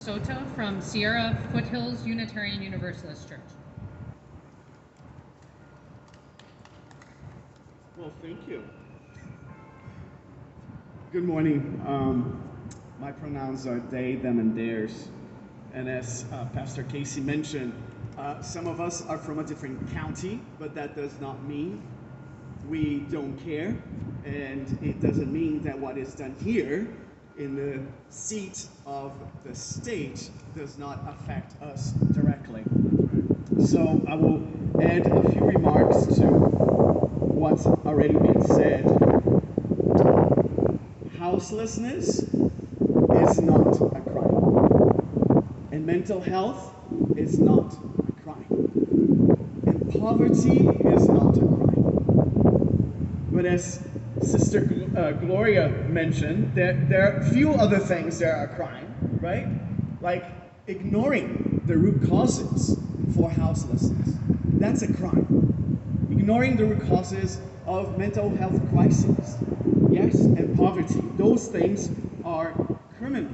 Soto from Sierra Foothills Unitarian Universalist Church. Well, thank you. Good morning. My pronouns are they, them, and theirs. And as Pastor Casey mentioned, some of us are from a different county, but that does not mean we don't care. And it doesn't mean that what is done here in the seat of the state does not affect us directly. So I will add a few remarks to what's already been said. Houselessness is not a crime. And mental health is not a crime. And poverty is not a crime. But as Sister Gloria mentioned, there are few other things that are a crime, right? Like ignoring the root causes for houselessness. That's a crime. Ignoring the root causes of mental health crises, yes, and poverty. Those things are criminal,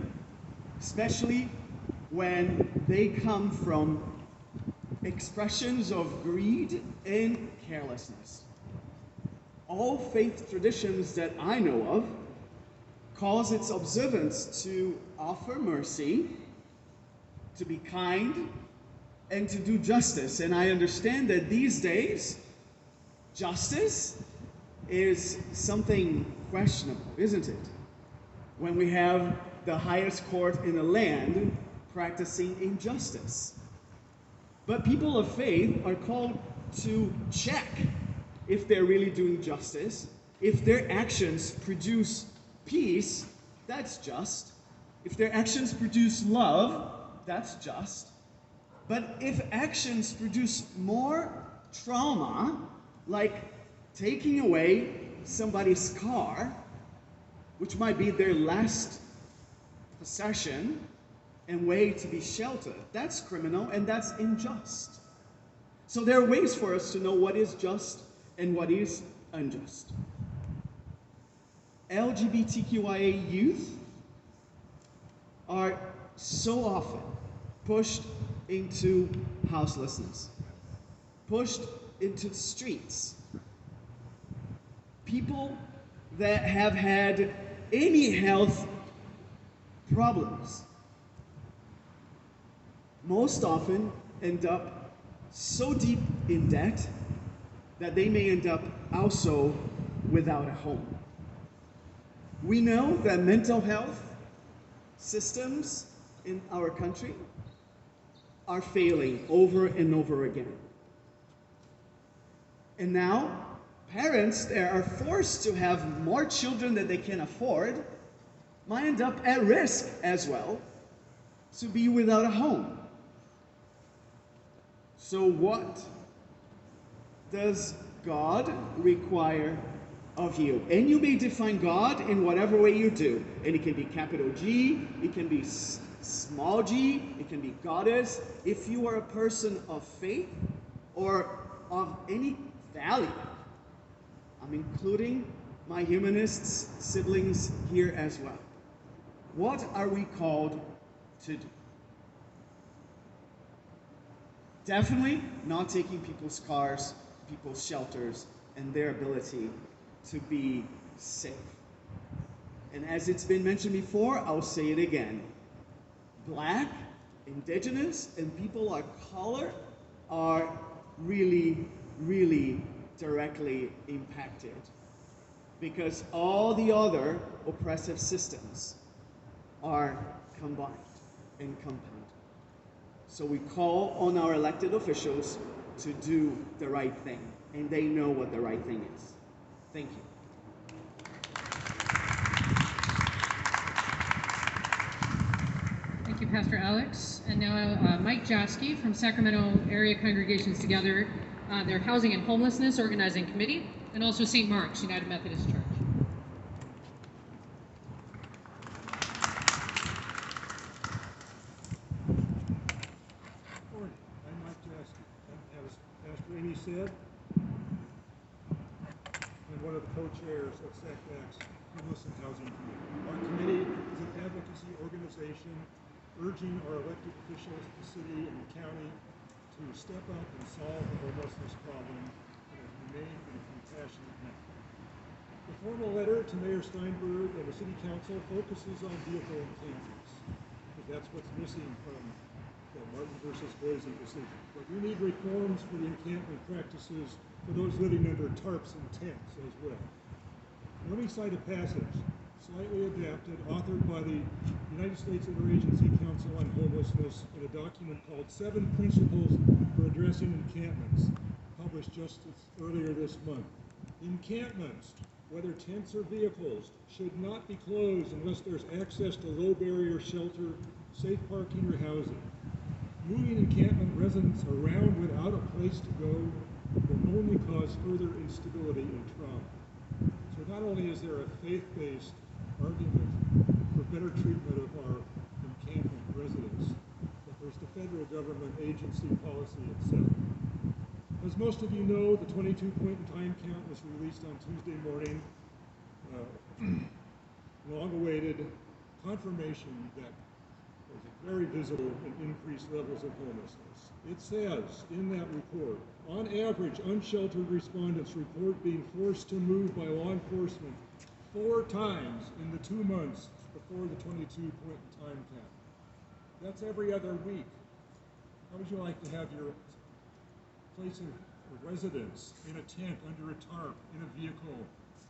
especially when they come from expressions of greed and carelessness. All faith traditions that I know of cause its observance to offer mercy, to be kind, and to do justice. And I understand that these days, justice is something questionable, isn't it? When we have the highest court in the land practicing injustice. But people of faith are called to check if they're really doing justice. If their actions produce peace, that's just. If their actions produce love, that's just. But if actions produce more trauma, like taking away somebody's car, which might be their last possession and way to be sheltered, that's criminal and that's unjust. So there are ways for us to know what is just and what is unjust. LGBTQIA youth are so often pushed into houselessness, pushed into the streets. People that have had any health problems most often end up so deep in debt that they may end up also without a home. We know that mental health systems in our country are failing over and over again. And now, parents that are forced to have more children than they can afford might end up at risk as well to be without a home. So what does God require of you? And you may define God in whatever way you do. And it can be capital G, it can be small g, it can be goddess. If you are a person of faith or of any value, I'm including my humanist siblings here as well. What are we called to do? Definitely not taking people's cars, people's shelters, and their ability to be safe. And as it's been mentioned before, I'll say it again. Black, indigenous, and people of color are really, really directly impacted because all the other oppressive systems are combined and compounded. So we call on our elected officials to do the right thing, and they know what the right thing is. Thank you. Thank you, Pastor Alex. And now Mike Jasky from Sacramento Area Congregations Together, their Housing and Homelessness Organizing Committee, and also St. Mark's United Methodist Church. I'm Mike Jasky. As Pastor Amy said, I'm one of the co-chairs of Sac ACT Homeless and Housing Committee. Our committee is an advocacy organization urging our elected officials at the city and the county to step up and solve the homelessness problem in a humane and compassionate manner. The formal letter to Mayor Steinberg and the City Council focuses on vehicle encampments, because that's what's missing from the Martin versus Boise decision. But we need reforms for the encampment practices for those living under tarps and tents as well. Let me cite a passage, slightly adapted, authored by the United States Interagency Council on Homelessness in a document called 7 Principles for Addressing Encampments, published just earlier this month. Encampments, whether tents or vehicles, should not be closed unless there's access to low barrier shelter, safe parking, or housing. Moving encampment residents around without a place to go will only cause further instability and trauma. So not only is there a faith-based argument for better treatment of our encampment residents, but there's the federal government agency policy itself. As most of you know, the 22-point time count was released on Tuesday morning. Long-awaited confirmation that there's a very visible and increased levels of homelessness. It says in that report, on average, unsheltered respondents report being forced to move by law enforcement 4 times in the 2 months before the 22-point time count. That's every other week. How would you like to have your place of residence in a tent, under a tarp, in a vehicle,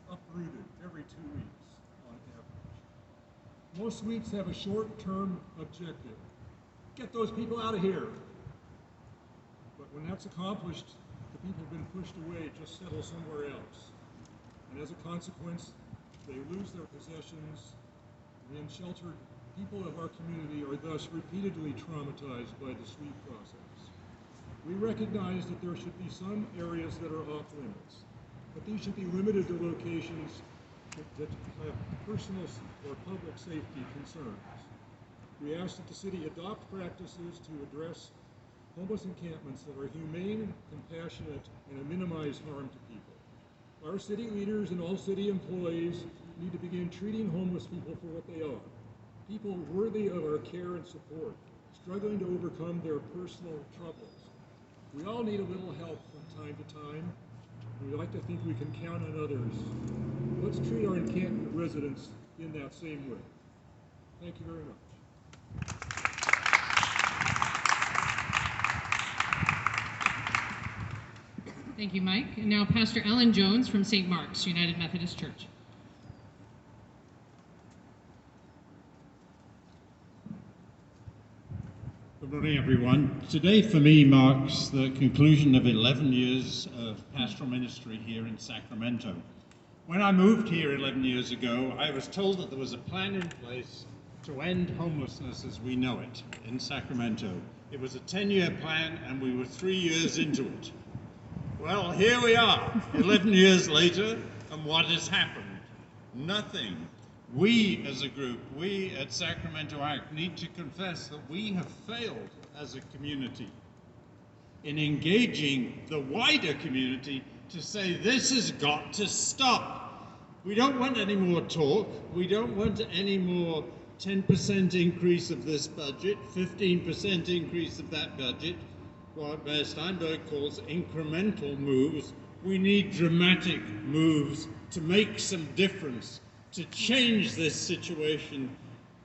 uprooted every 2 weeks on average? Most sweeps have a short-term objective. Get those people out of here. But when that's accomplished, the people have been pushed away, just settle somewhere else. And as a consequence, they lose their possessions. The unsheltered people of our community are thus repeatedly traumatized by the sweep process. We recognize that there should be some areas that are off limits, but these should be limited to locations that have personal or public safety concerns. We ask that the city adopt practices to address homeless encampments that are humane, compassionate, and minimize harm to people. Our city leaders and all city employees need to begin treating homeless people for what they are, people worthy of our care and support, struggling to overcome their personal troubles. We all need a little help from time to time. We like to think we can count on others. Let's treat our encampment residents in that same way. Thank you very much. Thank you, Mike. And now Pastor Ellen Jones from St. Mark's United Methodist Church. Good morning, everyone. Today for me marks the conclusion of 11 years of pastoral ministry here in Sacramento. When I moved here 11 years ago, I was told that there was a plan in place to end homelessness as we know it in Sacramento. It was a 10-year plan and we were 3 years into it. Well, here we are, 11 years later, and what has happened? Nothing. We as a group, we at Sacramento ACT need to confess that we have failed as a community in engaging the wider community to say this has got to stop. We don't want any more talk. We don't want any more 10% increase of this budget, 15% increase of that budget, what Mayor Steinberg calls incremental moves. We need dramatic moves to make some difference. To change this situation,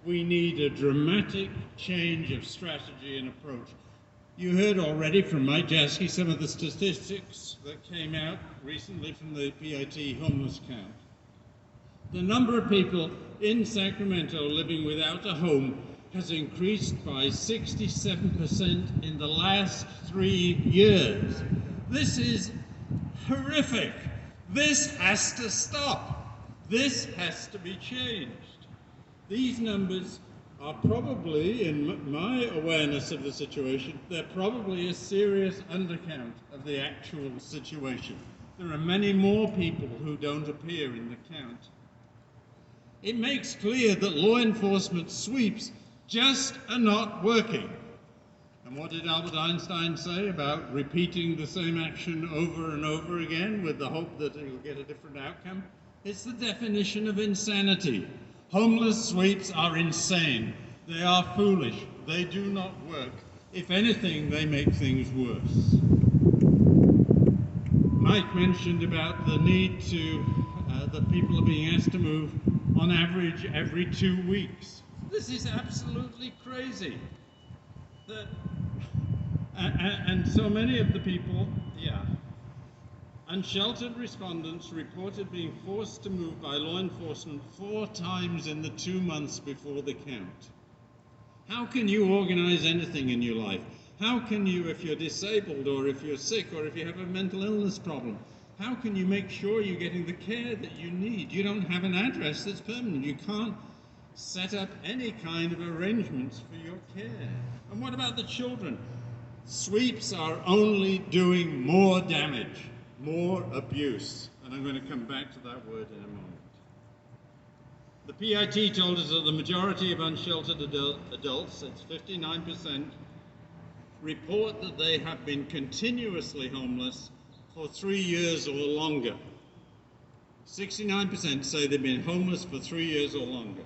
we need a dramatic change of strategy and approach. You heard already from Mike Jaski some of the statistics that came out recently from the PIT homeless count. The number of people in Sacramento living without a home has increased by 67% in the last 3 years. This is horrific. This has to stop. This has to be changed. These numbers are probably, in my awareness of the situation, they're probably a serious undercount of the actual situation. There are many more people who don't appear in the count. It makes clear that law enforcement sweeps just are not working. And what did Albert Einstein say about repeating the same action over and over again with the hope that it will get a different outcome? It's the definition of insanity. Homeless sweeps are insane. They are foolish. they do not work. If anything, they make things worse. Mike mentioned about the need to, that people are being asked to move on average every 2 weeks. This is absolutely crazy. And so many of the people, unsheltered respondents reported being forced to move by law enforcement 4 times in the 2 months before the count. How can you organize anything in your life? How can you, if you're disabled or if you're sick or if you have a mental illness problem, how can you make sure you're getting the care that you need? You don't have an address that's permanent. You can't set up any kind of arrangements for your care. And what about the children? Sweeps are only doing more damage, more abuse. And I'm going to come back to that word in a moment. The PIT told us that the majority of unsheltered adults, it's 59%, report that they have been continuously homeless for 3 years or longer. 69% say they've been homeless for 3 years or longer.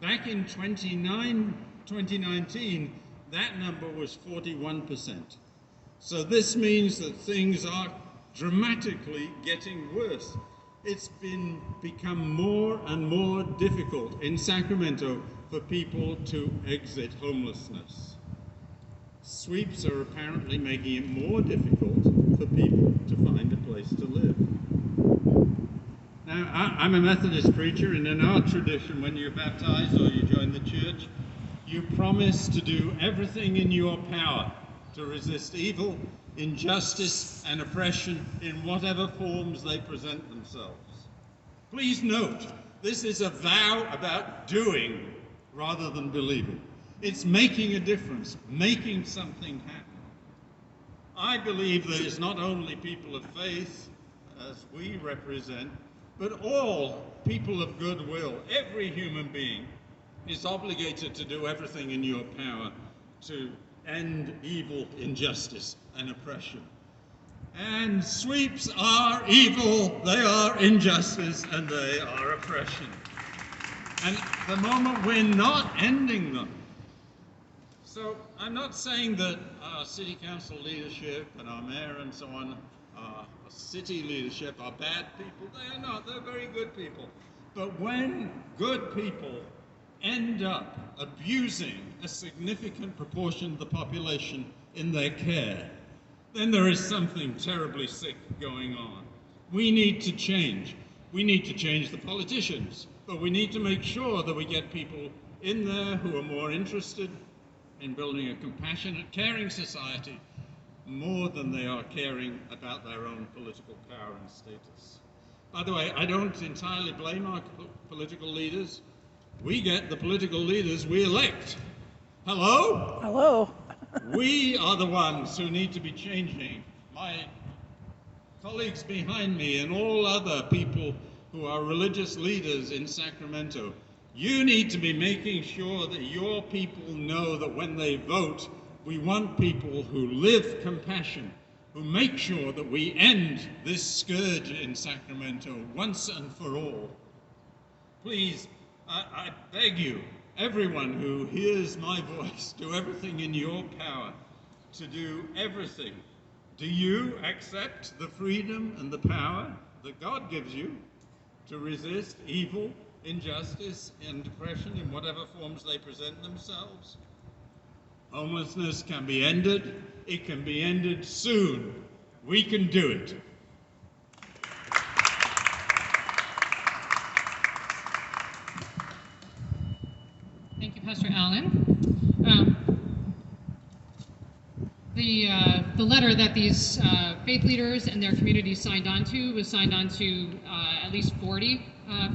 Back in 2019, that number was 41%. So this means that things are dramatically getting worse. It's become more and more difficult in Sacramento for people to exit homelessness. Sweeps are apparently making it more difficult for people to find a place to live. Now, I'm a Methodist preacher, and in our tradition, when you're baptized or you join the church, you promise to do everything in your power to resist evil, injustice, and oppression in whatever forms they present themselves. Please note, this is a vow about doing rather than believing. It's making a difference, making something happen. I believe that it's not only people of faith, as we represent, but all people of goodwill, every human being, is obligated to do everything in your power to end evil, injustice, and oppression. And sweeps are evil, they are injustice, and they are oppression. And at the moment we're not ending them. So I'm not saying that our city council leadership and our mayor and so on, our city leadership are bad people. They are not, they're very good people. But when good people end up abusing a significant proportion of the population in their care, then there is something terribly sick going on. We need to change. We need to change the politicians, but we need to make sure that we get people in there who are more interested in building a compassionate, caring society more than they are caring about their own political power and status. By the way, I don't entirely blame our political leaders. We get the political leaders we elect. Hello? Hello. We are the ones who need to be changing. My colleagues behind me and all other people who are religious leaders in Sacramento, you need to be making sure that your people know that when they vote, we want people who live compassion, who make sure that we end this scourge in Sacramento once and for all. Please, I beg you, everyone who hears my voice, do everything in your power to do everything. Do you accept the freedom and the power that God gives you to resist evil, injustice, and oppression in whatever forms they present themselves? Homelessness can be ended. It can be ended soon. We can do it. Thank you, Pastor Allen. The letter that these faith leaders and their communities signed on to was signed on to at least 40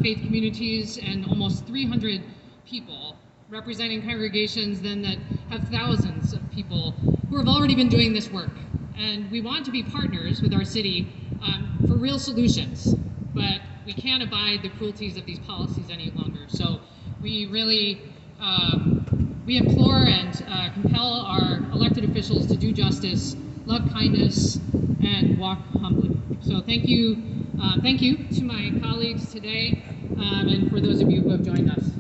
faith communities and almost 300 people representing congregations then that have thousands of people who have already been doing this work. And we want to be partners with our city for real solutions, but we can't abide the cruelties of these policies any longer. So we really we implore and compel our elected officials to do justice, love kindness, and walk humbly. So thank you to my colleagues today, and for those of you who have joined us.